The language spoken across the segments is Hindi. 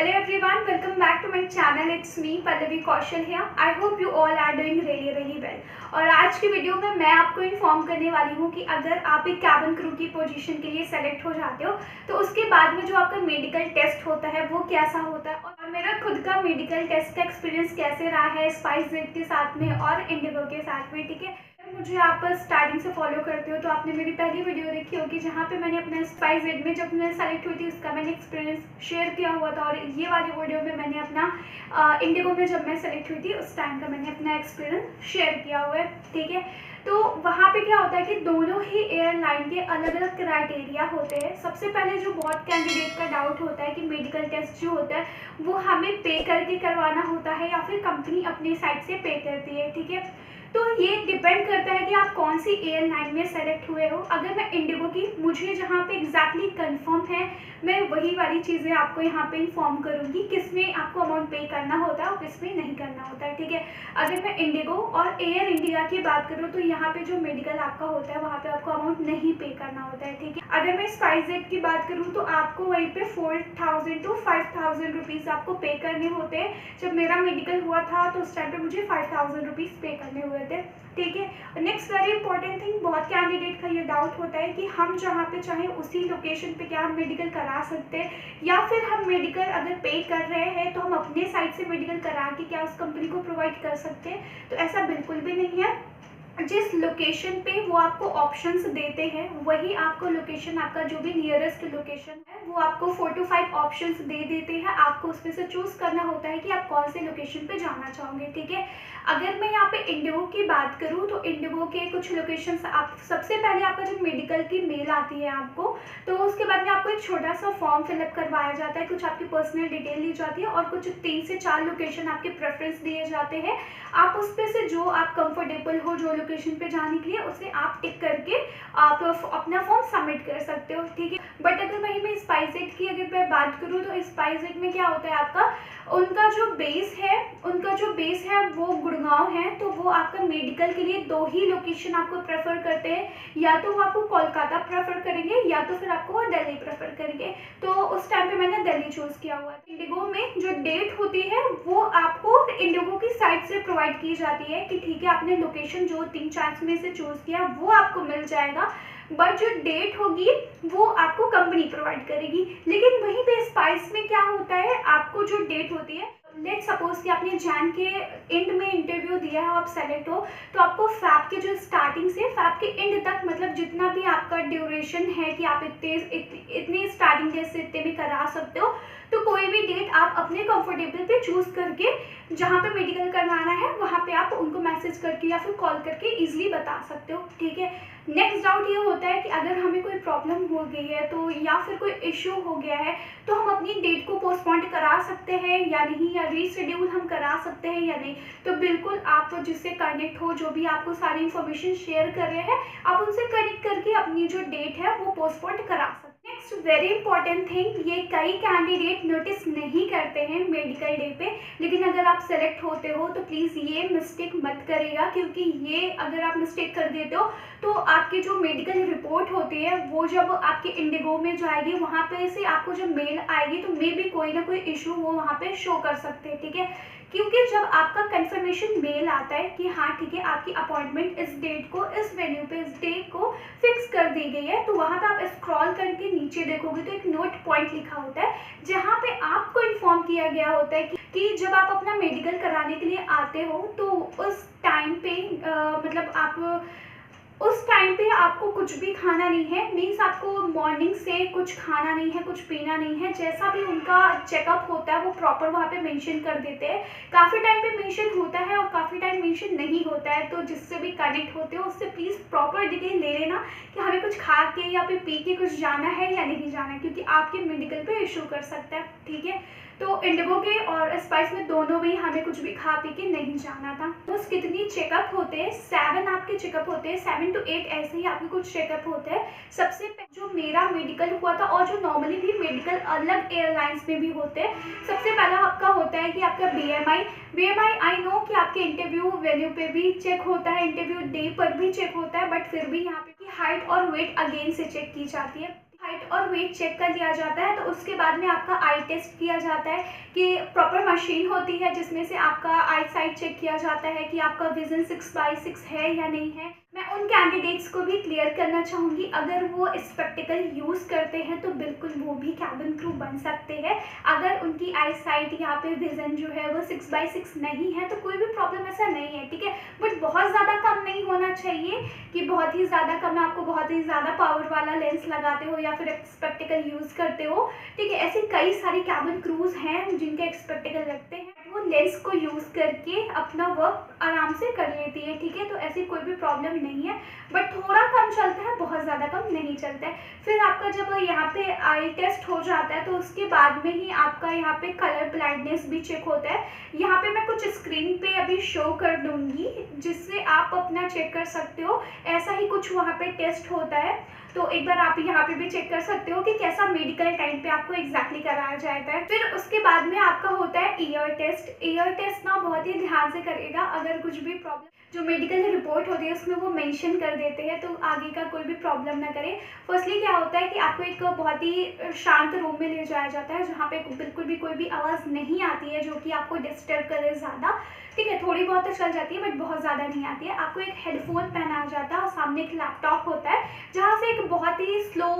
Hello everyone, welcome back to my channel. It's me Pallavi Kaushal here. I hope you all are doing really well. और आज की वीडियो में मैं आपको इन्फॉर्म करने वाली हूँ कि अगर आप एक कैबिन क्रू की पोजीशन के लिए सेलेक्ट हो जाते हो तो उसके बाद में जो आपका मेडिकल टेस्ट होता है वो कैसा होता है और मेरा खुद का मेडिकल टेस्ट का एक्सपीरियंस कैसे रहा है स्पाइसजेट के साथ में और इंडिगो के साथ में। ठीक है, मुझे आप स्टार्टिंग से फॉलो करते हो तो आपने मेरी पहली वीडियो देखी होगी जहाँ पे मैंने अपना स्पाइसजेट में जब मैं सेलेक्ट हुई थी उसका मैंने एक्सपीरियंस शेयर किया हुआ था। और ये वाली वीडियो में मैंने अपना इंडिगो में जब मैं सेलेक्ट हुई थी उस टाइम का मैंने अपना एक्सपीरियंस शेयर किया हुआ है। ठीक है, तो वहाँ पे क्या होता है कि दोनों ही एयरलाइन के अलग अलग क्राइटेरिया होते हैं। सबसे पहले जो बहुत कैंडिडेट का डाउट होता है कि मेडिकल टेस्ट जो होता है वो हमें पे करके करवाना होता है या फिर कंपनी अपनी साइड से पे करती है। ठीक है, तो ये डिपेंड करता है कि आप कौन सी एयरलाइन में सेलेक्ट हुए हो। अगर मैं इंडिगो की मुझे जहाँ पे एग्जैक्टली कंफर्म है मैं वही वाली चीज़ें आपको यहाँ पे इन्फॉर्म करूँगी किस में आपको अमाउंट पे करना होता है और किस में नहीं करना होता है। ठीक है, अगर मैं इंडिगो और एयर इंडिया की बात करूँ तो यहाँ पे जो मेडिकल आपका होता है वहाँ पे आपको अमाउंट नहीं पे करना होता है। ठीक है, अगर मैं स्पाइसजेट की बात करूँ तो आपको वहीं पे 4000 to 5000 रुपीज़ आपको पे करने होते हैं। जब मेरा मेडिकल हुआ था तो उस टाइम पे मुझे 5000 रुपीज़ पे करने हुए थे। ठीक है, नेक्स्ट वेरी इंपॉर्टेंट थिंग, बहुत कैंडिडेट का ये डाउट होता है कि हम जहाँ पे चाहे उसी लोकेशन पे क्या हम मेडिकल करा सकते हैं या फिर हम मेडिकल अगर पे कर रहे हैं तो हम अपने साइड से मेडिकल करा के क्या उस कंपनी को प्रोवाइड कर सकते हैं। तो ऐसा बिल्कुल भी नहीं है। जिस लोकेशन पे वो आपको ऑप्शंस देते हैं वही आपको लोकेशन आपका जो भी नियरेस्ट लोकेशन है वो आपको 4 to 5 ऑप्शंस दे देते हैं। आपको उसमें से चूज करना होता है कि आप कौन से लोकेशन पे जाना चाहोगे। ठीक है, अगर मैं यहाँ पे इंडिगो की बात करूँ तो इंडिगो के कुछ लोकेशंस आप सबसे पहले आपका जब मेडिकल की मेल आती है आपको तो उसके बाद में आपको एक छोटा सा फॉर्म फिलअप करवाया जाता है, कुछ आपकी पर्सनल डिटेल ली जाती है और कुछ 3 से 4 लोकेशन आपके प्रेफरेंस दिए जाते हैं। आप उस पे से जो आप कंफर्टेबल हो जो लोकेशन पे जाने के लिए उसे आप टिक करके आप अपना फॉर्म सबमिट कर सकते हो। ठीक है, बट अगर वहीं मैं स्पाइसजेट की अगर मैं बात करूँ तो स्पाइसजेट में क्या होता है आपका उनका जो बेस है वो गुड़गांव है। तो वो आपका मेडिकल के लिए 2 ही लोकेशन आपको प्रेफर करते हैं, या तो वो आपको कोलकाता प्रेफर करेंगे या तो फिर आपको वो दिल्ली प्रेफर करेंगे। तो उस टाइम पे मैंने दिल्ली चूज किया हुआ है। इंडिगो में जो डेट होती है वो आपको इंडिगो की साइट से प्रोवाइड की जाती है कि ठीक है आपने लोकेशन जो 3-4 में से चूज किया वो आपको मिल जाएगा, बट जो डेट होगी वो आपको कंपनी प्रोवाइड करेगी। लेकिन वहीं पे स्पाइस में क्या होता है आपको जो डेट होती है लेट सपोज कि आपने जैन के एंड में इंटरव्यू दिया है आप सेलेक्ट हो तो आपको फैब के जो स्टार्टिंग से फैब के एंड तक मतलब जितना भी आपका ड्यूरेशन है कि आप इतने स्टार्टिंग डेट से इतने में करा सकते हो तो कोई भी डेट आप अपने कंफर्टेबल पे चूज करके जहाँ पे मेडिकल करवाना है वहाँ पे आप उनको मैसेज करके या फिर कॉल करके इजीली बता सकते हो। ठीक है, नेक्स्ट डाउट ये होता है कि अगर हमें कोई प्रॉब्लम हो गई है तो या फिर कोई इश्यू हो गया है तो हम अपनी डेट को पोस्टपोन करा सकते हैं या नहीं, या रीशेड्यूल हम करा सकते हैं या नहीं। तो बिल्कुल आप जिससे कनेक्ट हो जो भी आपको सारी इन्फॉर्मेशन शेयर कर रहे हैं आप उनसे कनेक्ट करके अपनी जो डेट है वो पोस्टपोन करा सकते हैं। नेक्स्ट वेरी इंपॉर्टेंट थिंग, ये कई कैंडिडेट नोटिस नहीं करते हैं मेडिकल डे पे, लेकिन अगर आप सेलेक्ट होते हो तो प्लीज़ ये मिस्टेक मत करिएगा, क्योंकि ये अगर आप मिस्टेक कर देते हो तो आपकी जो मेडिकल रिपोर्ट होती है वो जब आपके इंडिगो में जाएगी वहाँ पे से आपको जब मेल आएगी तो मे भी कोई ना कोई इशू वो वहाँ पे शो कर सकते हैं। ठीक है, क्योंकि जब आपका कंफर्मेशन मेल आता है कि हाँ ठीक है आपकी अपॉइंटमेंट इस डेट को इस वेन्यू पे इस डेट को फिक्स कर दी गई है तो वहाँ पे आप स्क्रॉल करके नीचे देखोगे तो एक नोट पॉइंट लिखा होता है जहाँ पे आपको इन्फॉर्म किया गया होता है कि जब आप अपना मेडिकल कराने के लिए आते हो तो उस टाइम पे मतलब आप उस टाइम पे आपको कुछ भी खाना नहीं है, मीन्स आपको मॉर्निंग से कुछ खाना नहीं है कुछ पीना नहीं है। जैसा भी उनका चेकअप होता है वो प्रॉपर वहाँ पे मेंशन कर देते हैं। काफ़ी टाइम पे मेंशन होता है और काफ़ी टाइम मेंशन नहीं होता है, तो जिससे भी कनेक्ट होते हो उससे प्लीज़ प्रॉपर डिटेल ले लेना कि हमें कुछ खा के या फिर पी के कुछ जाना है या नहीं जाना है, क्योंकि आपके मेडिकल पे इशू कर सकता है। ठीक है, तो इंडिगो के और स्पाइस में दोनों में हमें कुछ भी खा पी के नहीं जाना था। तो कितनी चेकअप होते हैं, 7 आपके चेकअप होते हैं, 7 to 8 ऐसे ही आपके कुछ चेकअप होते हैं। सबसे जो मेरा मेडिकल हुआ था और जो नॉर्मली भी मेडिकल अलग एयरलाइंस में भी होते हैं, सबसे पहला आपका होता है कि आपका BMI आई नो कि आपके इंटरव्यू वेन्यू पे भी चेक होता है, इंटरव्यू डे पर भी चेक होता है, बट फिर भी यहाँ पे हाइट और वेट अगेन से चेक की जाती है। हाइट और वेट चेक कर लिया जाता है। तो उसके बाद में आपका आई टेस्ट किया जाता है कि प्रॉपर मशीन होती है जिसमें से आपका आई साइट चेक किया जाता है कि आपका विजन 6/6 है या नहीं है। मैं उन कैंडिडेट्स को भी क्लियर करना चाहूँगी, अगर वो स्पेक्टिकल यूज़ करते हैं तो बिल्कुल वो भी कैबिन क्रू बन सकते हैं। अगर उनकी आई साइट यहाँ पे विजन जो है वो 6/6 नहीं है तो कोई भी प्रॉब्लम ऐसा नहीं है, ठीक है। बट बहुत ज़्यादा कम नहीं होना चाहिए कि बहुत ही ज़्यादा कम है, आपको बहुत ही ज़्यादा पावर वाला लेंस लगाते हो या फिर स्पेक्टिकल यूज़ करते हो, ठीक है। ऐसे कई सारे कैबिन क्रूज हैं जिनके स्पेक्टिकल लगते हैं, वो लेंस को यूज़ करके अपना वर्क आराम से कर लेती है, ठीक है। तो ऐसी कोई भी प्रॉब्लम नहीं है, बट थोड़ा कम चलता है, बहुत ज़्यादा कम नहीं चलता है। फिर आपका जब यहाँ पे आई टेस्ट हो जाता है तो उसके बाद में ही आपका यहाँ पे कलर ब्लाइंडनेस भी चेक होता है। यहाँ पे मैं कुछ स्क्रीन पे अभी शो कर दूंगी जिससे आप अपना चेक कर सकते हो। ऐसा ही कुछ वहाँ पे टेस्ट होता है, तो एक बार आप यहाँ पे भी चेक कर सकते हो कि कैसा मेडिकल टाइम पे आपको एग्जैक्टली कराया जाता है। फिर उसके बाद में आपका होता है ईयर टेस्ट। ईयर टेस्ट ना बहुत ही ध्यान से करेगा, अगर कुछ भी प्रॉब्लम जो मेडिकल रिपोर्ट होती है उसमें वो मेंशन कर देते हैं तो आगे का कोई भी प्रॉब्लम ना करे। फर्स्टली क्या होता है कि आपको एक बहुत ही शांत रूम में ले जाया जाता है जहाँ पे बिल्कुल भी कोई भी आवाज़ नहीं आती है जो कि आपको डिस्टर्ब करे ज़्यादा, ठीक है। थोड़ी बहुत तो चल जाती है बट बहुत ज़्यादा नहीं आती है। आपको एक हेडफोन पहना जाता है और सामने एक लैपटॉप होता है जहाँ से एक बहुत ही स्लो,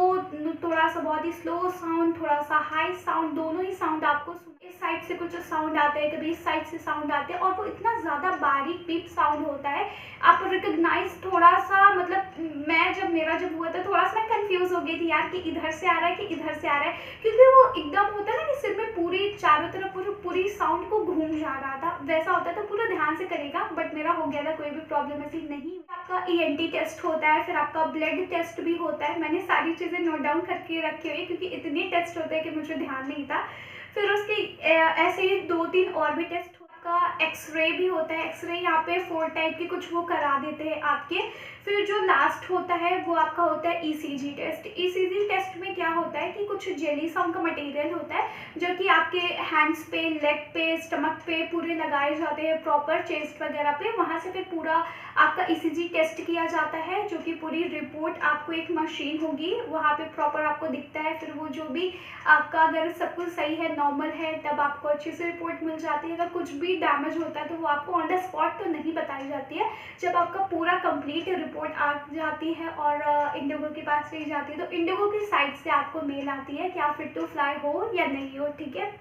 थोड़ा सा बहुत ही स्लो साउंड, थोड़ा सा हाई साउंड, दोनों ही साउंड आपको इस साइड से कुछ साउंड आते हैं, कभी इस साइड से साउंड आते हैं और वो इतना ज़्यादा बारीक बीप साउंड होता है। आप रिकग्नाइज थोड़ा सा, मतलब मेरा जब हुआ था थोड़ा सा मैं कंफ्यूज हो गई थी यार कि इधर से आ रहा है कि इधर से आ रहा है, क्योंकि वो एकदम होता है ना कि सिर में पूरी चारों तरफ पूरी साउंड को घूम जा रहा था, वैसा होता है। तो पूरा ध्यान से करेगा, बट मेरा हो गया था, कोई भी प्रॉब्लम ऐसी नहीं। आपका ENT टेस्ट होता है, फिर आपका ब्लड टेस्ट भी होता है। मैंने सारी चीज़ें नोट डाउन करके रखी हुई क्योंकि इतने टेस्ट होते हैं कि मुझे ध्यान नहीं था। फिर उसके ऐसे ही 2-3 और भी टेस्ट का एक्सरे भी होता है। एक्सरे यहाँ पे 4 टाइप के कुछ वो करा देते हैं आपके। फिर जो लास्ट होता है वो आपका होता है ECG टेस्ट। ECG टेस्ट में क्या होता है कि कुछ जेली सॉन्ग का मटेरियल होता है जो कि आपके हैंड्स पे, लेग पे, स्टमक पे पूरे लगाए जाते हैं, प्रॉपर चेस्ट वगैरह पे। वहाँ से फिर पूरा आपका ECG टेस्ट किया जाता है जो कि पूरी रिपोर्ट आपको एक मशीन होगी वहाँ पे प्रॉपर आपको दिखता है। फिर वो जो भी आपका अगर सब कुछ सही है, नॉर्मल है, तब आपको अच्छी से रिपोर्ट मिल जाती है। अगर कुछ भी डैमेज होता है तो वो आपको ऑन द स्पॉट तो नहीं बताई जाती है। जब आपका पूरा कंप्लीट रिपोर्ट आ जाती है और इंडिगो के पास भेज जाती है तो इंडिगो की साइड से आपको मेल आती है कि आप फिट टू फ्लाई हो या नहीं हो, ठीक है।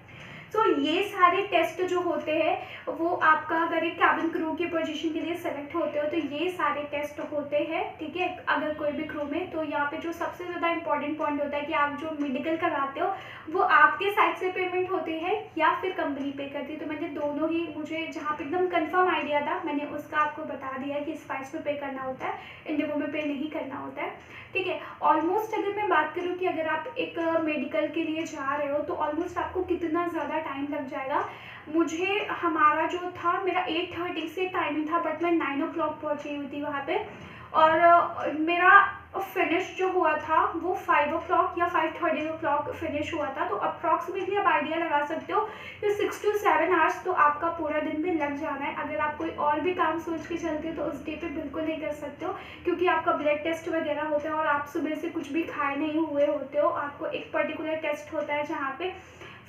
तो ये सारे टेस्ट जो होते हैं वो आपका अगर एक कैबिन क्रू की पोजीशन के लिए सेलेक्ट होते हो तो ये सारे टेस्ट होते हैं, ठीक है। अगर कोई भी क्रू में, तो यहाँ पे जो सबसे ज़्यादा इंपॉर्टेंट पॉइंट होता है कि आप जो मेडिकल कराते हो वो आपके साइड से पेमेंट होती है या फिर कंपनी पे करती है। तो मैंने दोनों ही, मुझे जहाँ पे एकदम कंफर्म आइडिया था मैंने उसका आपको बता दिया कि इस प्राइस पे करना होता है, इंडिगो में पे नहीं करना होता है, ठीक है। ऑलमोस्ट अगर मैं बात करूँ कि अगर आप एक मेडिकल के लिए जा रहे हो तो ऑलमोस्ट आपको कितना ज़्यादा टाइम लग जाएगा। मुझे हमारा जो था, मेरा 8:30 से टाइमिंग था बट मैं 9 o'clock पहुँची हुई थी वहाँ पे, और मेरा फिनिश जो हुआ था वो 5 o'clock या 5:30 o'clock फिनिश हुआ था। तो अप्रॉक्सीमेटली आप आइडिया लगा सकते हो कि 6 to 7 आवर्स तो आपका पूरा दिन में लग जाना है। अगर आप कोई और भी काम सोच के चलते हो तो उस डे पे बिल्कुल नहीं कर सकते हो क्योंकि आपका ब्लड टेस्ट वगैरह होता है और आप सुबह से कुछ भी खाए नहीं हुए होते हो। आपको एक पर्टिकुलर टेस्ट होता है जहाँ पे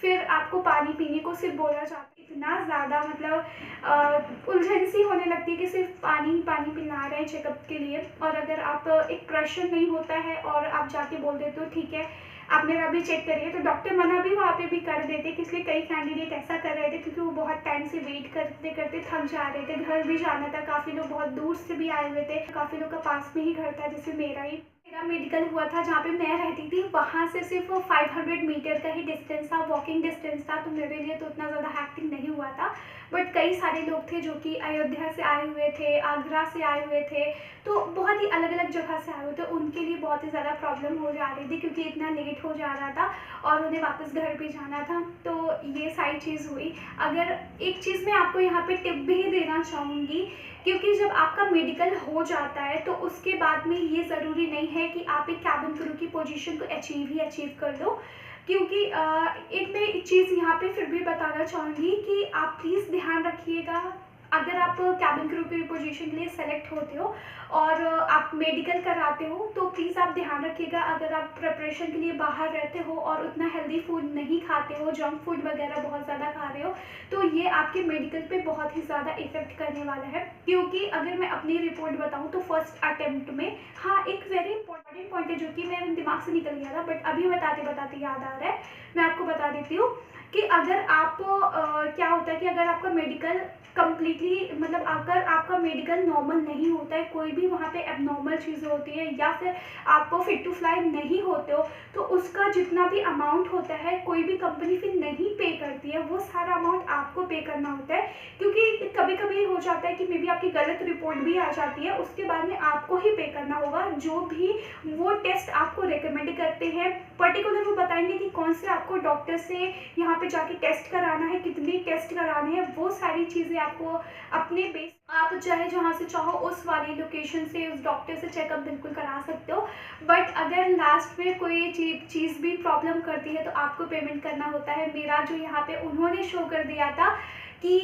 फिर आपको पानी पीने को सिर्फ बोला जाता है। इतना ज़्यादा मतलब उलझन सी होने लगती है कि सिर्फ पानी पानी पिला रहे हैं चेकअप के लिए। और अगर आप एक प्रेशर नहीं होता है और आप जाके बोल देते हो ठीक है आप मेरा भी चेक करिए, तो डॉक्टर मना भी वहाँ पे भी कर देते, इसलिए कई कैंडिडेट ऐसा कर रहे थे क्योंकि वो बहुत टाइम से वेट करते करते थक जा रहे थे, घर भी जाना था, काफ़ी लोग बहुत दूर से भी आए हुए थे, काफ़ी लोग का पास में ही घर था जैसे मेरा मेडिकल हुआ था जहाँ पे मैं रहती थी, वहाँ से सिर्फ 500 मीटर का ही डिस्टेंस था, वॉकिंग डिस्टेंस था। तो मेरे लिए तो उतना ज़्यादा हैक्टिंग नहीं हुआ था, बट कई सारे लोग थे जो कि अयोध्या से आए हुए थे, आगरा से आए हुए थे, तो बहुत ही अलग अलग जगह से आए हुए थे। उनके लिए बहुत ही ज़्यादा प्रॉब्लम हो जा रही थी क्योंकि इतना लेट हो जा रहा था और उन्हें वापस घर भी जाना था। तो ये सारी चीज़ हुई। अगर एक चीज़ मैं आपको यहाँ पे टिप भी देना चाहूँगी, क्योंकि जब आपका मेडिकल हो जाता है तो उसके बाद में ये ज़रूरी नहीं है कि आप एक कैबिन क्रू की पोजीशन को अचीव कर लो। क्योंकि एक मैं एक चीज़ यहाँ पे फिर भी बताना चाहूँगी कि आप प्लीज़ ध्यान रखिएगा, अगर आप कैबिन क्रू की पोजीशन के लिए सेलेक्ट होते हो और आप मेडिकल कराते हो तो प्लीज़ आप ध्यान रखिएगा, अगर आप प्रिपरेशन के लिए बाहर रहते हो और उतना हेल्दी फूड नहीं खाते हो, जंक फूड वगैरह बहुत ज़्यादा खा रहे हो, तो ये आपके मेडिकल पे बहुत ही ज़्यादा इफेक्ट करने वाला है। क्योंकि अगर मैं अपनी रिपोर्ट बताऊँ तो फर्स्ट अटेम्प्ट में, हाँ, एक वेरी इंपॉर्टेंट पॉइंट है जो कि मेरे दिमाग से निकल गया था बट अभी बताते बताते याद आ रहा है, मैं आपको बता देती हूँ कि अगर आप क्या होता है कि अगर आपका मेडिकल कम्प्लीटली, मतलब अगर आपका मेडिकल नॉर्मल नहीं होता है, कोई भी वहाँ पे एबनॉर्मल चीज़ें होती है या फिर आप फिट टू फ्लाई नहीं होते हो, तो उसका जितना भी अमाउंट होता है कोई भी कंपनी फिर नहीं पे करती है, वो सारा अमाउंट आपको पे करना होता है। क्योंकि कभी कभी हो जाता है कि मे बी आपकी गलत रिपोर्ट भी आ जाती है, उसके बाद में आपको ही पे करना होगा। जो भी वो टेस्ट आपको रिकमेंड करते हैं, पर्टिकुलर वो बताएंगे कि कौन से आपको डॉक्टर से यहाँ पे जाके टेस्ट कराना है, कितनी टेस्ट कराने हैं, वो सारी चीज़ें आपको अपने बेस, आप चाहे जहाँ से चाहो उस वाली लोकेशन से उस डॉक्टर से चेकअप बिल्कुल करा सकते हो। बट अगर लास्ट में कोई चीज़ भी प्रॉब्लम करती है तो आपको पेमेंट करना होता है। मेरा जो यहाँ पे उन्होंने शो कर दिया था कि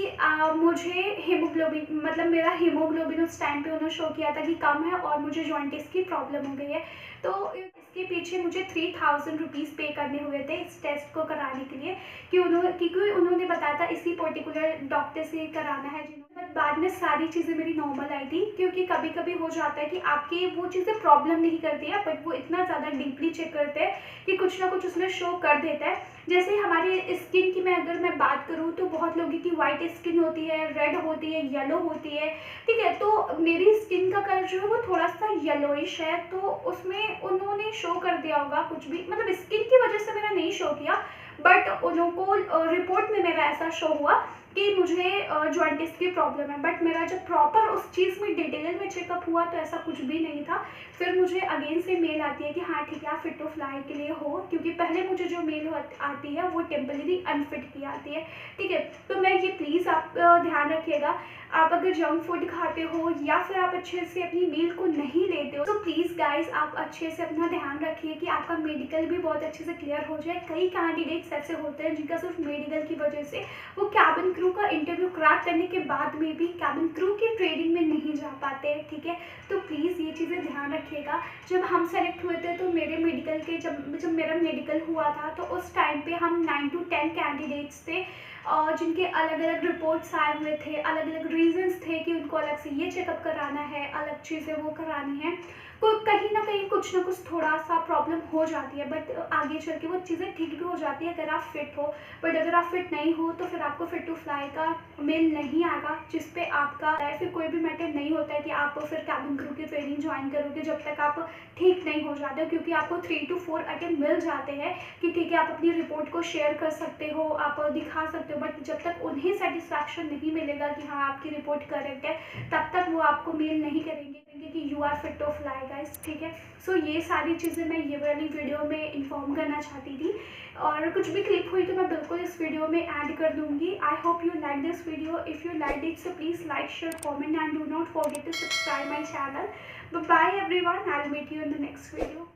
मुझे हीमोग्लोबिन, मतलब मेरा हीमोग्लोबिन उस टाइम पे उन्होंने शो किया था कि कम है और मुझे जॉइंटिस की प्रॉब्लम हो गई है, तो इसके पीछे मुझे 3000 रुपीज़ पे करने हुए थे इस टेस्ट को कराने के लिए, क्योंकि उन्होंने बताया था इसी पर्टिकुलर डॉक्टर से कराना है जिन्होंने। बट बाद में सारी चीज़ें मेरी नॉर्मल आई थी, क्योंकि कभी कभी हो जाता है कि आपकी वो चीज़ें प्रॉब्लम नहीं करती है बट वो इतना ज़्यादा डीपली चेक करते हैं कि कुछ ना कुछ उसमें शो कर देता है। जैसे हमारी स्किन की अगर मैं बात करूँ तो बहुत लोगों की वाइट स्किन होती है, रेड होती है, येलो होती है, ठीक है। तो मेरी स्किन का कलर जो है वो थोड़ा सा येलोइश है, तो उसमें उन्होंने शो कर दिया होगा कुछ भी, मतलब स्किन की वजह से मेरा नहीं शो किया बट उन लोगों को रिपोर्ट में मेरा ऐसा शो हुआ कि मुझे जॉइंटिस की प्रॉब्लम है। बट मेरा जब प्रॉपर उस चीज़ में डिटेल में चेकअप हुआ तो ऐसा कुछ भी नहीं था। फिर मुझे अगेन से मेल आती है कि हाँ ठीक है आप फिट टू फ्लाई के लिए हो, क्योंकि पहले मुझे जो मेल आती है वो टेम्पररी अनफिट की आती है, ठीक है। तो मैं ये प्लीज़ आप ध्यान रखिएगा, आप अगर जंक फूड खाते हो या फिर आप अच्छे से अपनी मील को नहीं लेते हो तो प्लीज़ गाइस आप अच्छे से अपना ध्यान रखिए कि आपका मेडिकल भी बहुत अच्छे से क्लियर हो जाए। कई कैंडिडेट्स ऐसे होते हैं जिनका सिर्फ मेडिकल की वजह से वो कैबिन क्रू का इंटरव्यू क्रैक करने के बाद में भी कैबिन क्रू की ट्रेनिंग में नहीं जा पाते, ठीक है। तो प्लीज़ ये चीज़ें ध्यान रखिएगा। जब हम सेलेक्ट हुए थे तो मेरे मेडिकल के जब मेरा मेडिकल हुआ था तो उस टाइम पे हम 9 to 10 कैंडिडेट्स थे और जिनके अलग अलग रिपोर्ट्स आए हुए थे, अलग अलग रीजंस थे कि उनको अलग से ये चेकअप कराना है, अलग चीज़ें वो करानी है। तो कहीं ना कहीं कुछ ना कुछ थोड़ा सा प्रॉब्लम हो जाती है बट आगे चल के वो चीज़ें ठीक भी हो जाती है अगर आप फिट हो। बट अगर आप फिट नहीं हो तो फिर आपको फिट टू फ्लाई का मेल नहीं आएगा, जिस पे आपका फिर कोई भी मैटर नहीं होता है कि आप फिर कैबिन क्रू की ट्रेनिंग ज्वाइन करोगे जब तक आप ठीक नहीं हो जाते हो, क्योंकि आपको 3 to 4 अटेम्प्ट मिल जाते हैं कि ठीक है आप अपनी रिपोर्ट को शेयर कर सकते हो, आप दिखा सकते हो। बट जब तक उन्हें सेटिस्फैक्शन नहीं मिलेगा कि हाँ आपकी रिपोर्ट करेक्ट है, तब तक वो आपको मेल नहीं करेंगे कि you are fit to fly guys, ठीक है। सो ये सारी चीज़ें मैं ये वाली वीडियो में इन्फॉर्म करना चाहती थी, और कुछ भी क्लिप हुई तो मैं बिल्कुल इस वीडियो में ऐड कर दूंगी। I hope you like this video. If you like it so please like, share, comment and do not forget to subscribe my channel. Bye everyone, I will meet you in the next video.